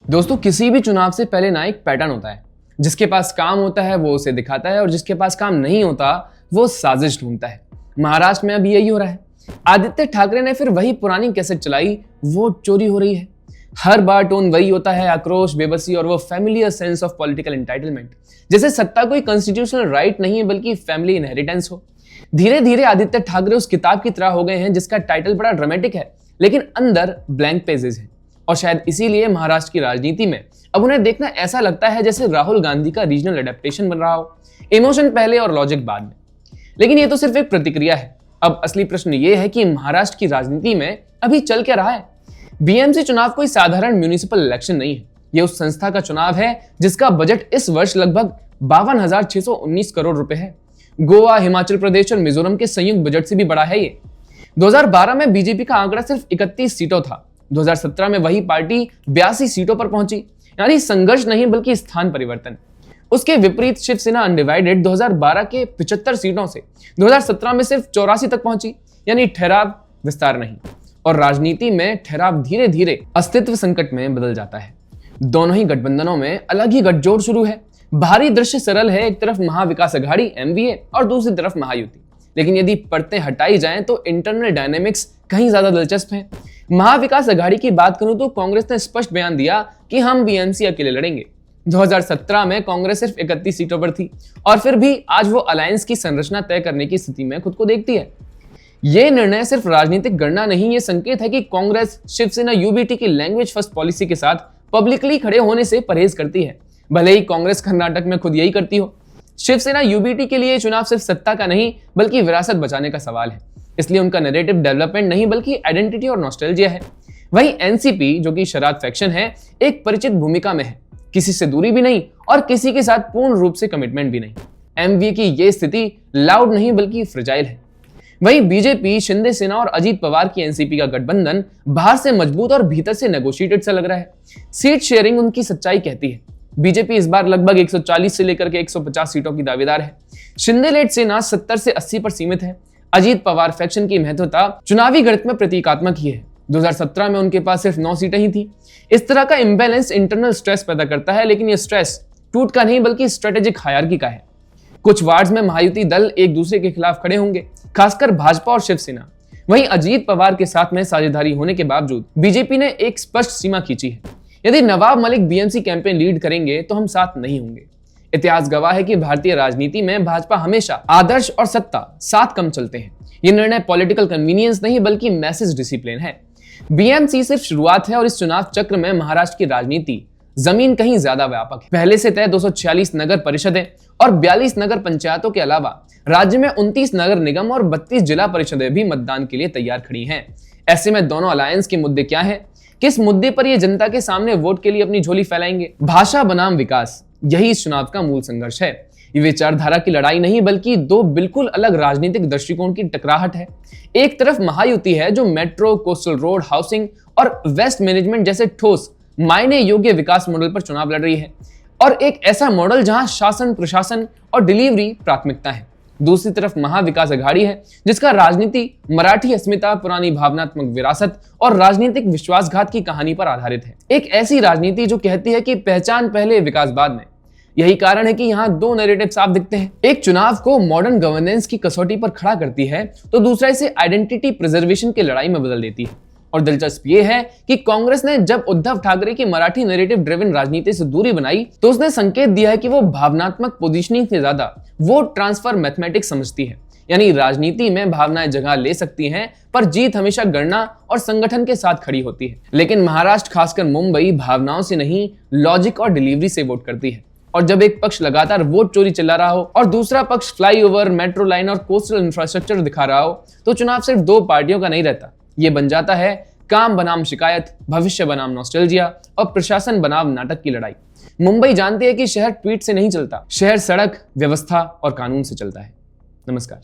दोस्तों, किसी भी चुनाव से पहले ना एक पैटर्न होता है। जिसके पास काम होता है वो उसे दिखाता है और जिसके पास काम नहीं होता वो साजिश ढूंढता है। महाराष्ट्र में अभी यही हो रहा है। आदित्य ठाकरे ने फिर वही पुरानी कैसेट चलाई, वोट चोरी हो रही है। हर बार टोन वही होता है, आक्रोश, बेबसी और वो familiar sense of political entitlement, जैसे सत्ता कोई कॉन्स्टिट्यूशनल राइट नहीं है बल्कि फैमिली इनहेरिटेंस हो। धीरे धीरे आदित्य ठाकरे उस किताब की तरह हो गए हैं जिसका टाइटल बड़ा ड्रामेटिक है लेकिन अंदर ब्लैंक पेजेस हैं। और शायद इसीलिए महाराष्ट्र की राजनीति में अब उन्हें देखना ऐसा लगता है जैसे राहुल गांधी का रीजनल एडेप्टेशन बन रहा हो, इमोशन पहले और लॉजिक बाद में। लेकिन ये तो सिर्फ एक प्रतिक्रिया है। अब असली प्रश्न ये है कि महाराष्ट्र की राजनीति में अभी चल क्या रहा है। बीएमसी चुनाव कोई साधारण म्यूनिसिपल इलेक्शन नहीं है। यह उस संस्था का चुनाव है जिसका बजट इस वर्ष लगभग 52,619 करोड़ रुपए है। गोवा, हिमाचल प्रदेश और मिजोरम के संयुक्त बजट से भी बड़ा है ये। 2012 में बीजेपी का आंकड़ा सिर्फ 31 सीटों था। 2017 में वही पार्टी 82 सीटों पर पहुंची, यानी संघर्ष नहीं बल्कि स्थान परिवर्तन। उसके विपरीत शिवसेना अनडिवाइडेड 2012 के 75 सीटों से 2017 में सिर्फ 84 तक पहुंची, यानी ठहराव विस्तार नहीं। और राजनीति में ठहराव धीरे धीरे अस्तित्व संकट में बदल जाता है। दोनों ही गठबंधनों में अलग ही गठजोड़ शुरू है। बाहरी दृश्य सरल है, एक तरफ महाविकास अघाड़ी एमवीए और दूसरी तरफ महायुति। लेकिन यदि परतें हटाई जाएं तो इंटरनल डायनेमिक्स कहीं ज्यादा दिलचस्प हैं। महाविकास अघाड़ी की बात करूं तो कांग्रेस ने स्पष्ट बयान दिया कि हम बीएमसी अकेले लड़ेंगे। 2017 में कांग्रेस सिर्फ 31 सीटों पर थी और फिर भी आज वो अलायंस की संरचना तय करने की स्थिति में खुद को देखती है। ये निर्णय सिर्फ राजनीतिक गणना नहीं, ये संकेत है कि कांग्रेस शिवसेना यूबीटी की लैंग्वेज फर्स्ट पॉलिसी के साथ पब्लिकली खड़े होने से परहेज करती है। भले ही कांग्रेस कर्नाटक में खुद यही करती हो। शिवसेना यूबीटी के लिए चुनाव सिर्फ सत्ता का नहीं बल्कि विरासत बचाने का सवाल है। इसलिए उनका नैरेटिव डेवलपमेंट नहीं बल्कि आइडेंटिटी और नॉस्टैल्जिया है। वहीं एनसीपी जो कि शराब फैक्शन है, एक परिचित भूमिका में है, किसी से दूरी भी नहीं और किसी के साथ पूर्ण रूप से कमिटमेंट भी नहीं। एमवीए की ये स्थिति लाउड नहीं बल्कि फ्रेजाइल है। वहीं बीजेपी, शिंदे सेना और अजीत पवार की एनसीपी का गठबंधन बाहर से मजबूत और भीतर से नेगोशिएटेड सा लग रहा है। सीट शेयरिंग उनकी सच्चाई कहती है। बीजेपी इस बार लगभग 140 से लेकर के 150 सीटों की दावेदार है। शिंदे लेड सेना 70 से 80 पर सीमित है। अजीत पवार फैक्शन की महत्वता चुनावी गणित में प्रतीकात्मक ही है। 2017 में उनके पास सिर्फ 9 सीटें ही थी। इस तरह का इंबैलेंस इंटरनल स्ट्रेस पैदा करता है, लेकिन यह स्ट्रेस टूट का नहीं बल्कि स्ट्रेटेजिक हायरार्की का है। कुछ वार्ड्स में महायुति दल एक दूसरे के खिलाफ खड़े होंगे, खासकर भाजपा और शिवसेना। वहीं अजीत पवार के साथ में साझेदारी होने के बावजूद बीजेपी ने एक स्पष्ट सीमा खींची है। यदि Nawab Malik BMC campaign lead करेंगे तो हम साथ नहीं होंगे। इतिहास गवाह है कि भारतीय राजनीति में भाजपा हमेशा आदर्श और सत्ता साथ कम चलते हैं। यह निर्णय पॉलिटिकल कन्वीनियंस नहीं बल्कि मैसेज डिसिप्लिन है। बीएमसी सिर्फ शुरुआत है और इस चुनाव चक्र में महाराष्ट्र की राजनीति जमीन कहीं ज्यादा व्यापक है। पहले से तय 246 नगर परिषदें और 42 नगर पंचायतों के अलावा राज्य में 29 नगर निगम और 32 जिला परिषदें भी मतदान के लिए तैयार खड़ी हैं। ऐसे में दोनों अलायंस के मुद्दे क्या हैं? किस मुद्दे पर ये जनता के सामने वोट के लिए अपनी झोली फैलाएंगे? भाषा बनाम विकास, यही इस चुनाव का मूल संघर्ष है। ये विचारधारा की लड़ाई नहीं बल्कि दो बिल्कुल अलग राजनीतिक दृष्टिकोण की टकराहट है। एक तरफ महायुति है जो मेट्रो, कोस्टल रोड, हाउसिंग और वेस्ट मैनेजमेंट जैसे ठोस मायने योग्य विकास मॉडल पर चुनाव लड़ रही है, और एक ऐसा मॉडल जहां शासन, प्रशासन और डिलीवरी प्राथमिकता है। दूसरी तरफ महाविकास अघाड़ी है जिसका राजनीति मराठी अस्मिता, पुरानी भावनात्मक विरासत और राजनीतिक विश्वासघात की कहानी पर आधारित है। एक ऐसी राजनीति जो कहती है कि पहचान पहले, विकास बाद में। यही कारण है कि यहाँ दो नैरेटिव साफ दिखते हैं। एक चुनाव को मॉडर्न गवर्नेंस की कसौटी पर खड़ा करती है तो दूसरा इसे आइडेंटिटी प्रिजर्वेशन की लड़ाई में बदल देती है। और दिलचस्प ये है कि कांग्रेस ने जब उद्धव ठाकरे की मराठी नैरेटिव ड्रिवन राजनीति से दूरी बनाई तो उसने संकेत दिया है कि वो भावनात्मक पोजीशनिंग से ज्यादा वोट ट्रांसफर मैथमेटिक्स समझती है। यानी राजनीति में भावनाएं जगह ले सकती हैं पर जीत हमेशा गणना और संगठन के साथ खड़ी होती है। लेकिन महाराष्ट्र, खासकर मुंबई, भावनाओं से नहीं लॉजिक और डिलीवरी से वोट करती है। और जब एक पक्ष लगातार वोट चोरी चिल्ला रहा हो और दूसरा पक्ष फ्लाईओवर, मेट्रो लाइन और कोस्टल इंफ्रास्ट्रक्चर दिखा रहा हो तो चुनाव सिर्फ दो पार्टियों का नहीं रहता। ये बन जाता है काम बनाम शिकायत, भविष्य बनाम नॉस्टैल्जिया और प्रशासन बनाम नाटक की लड़ाई। मुंबई जानती है कि शहर ट्वीट से नहीं चलता, शहर सड़क, व्यवस्था और कानून से चलता है। नमस्कार।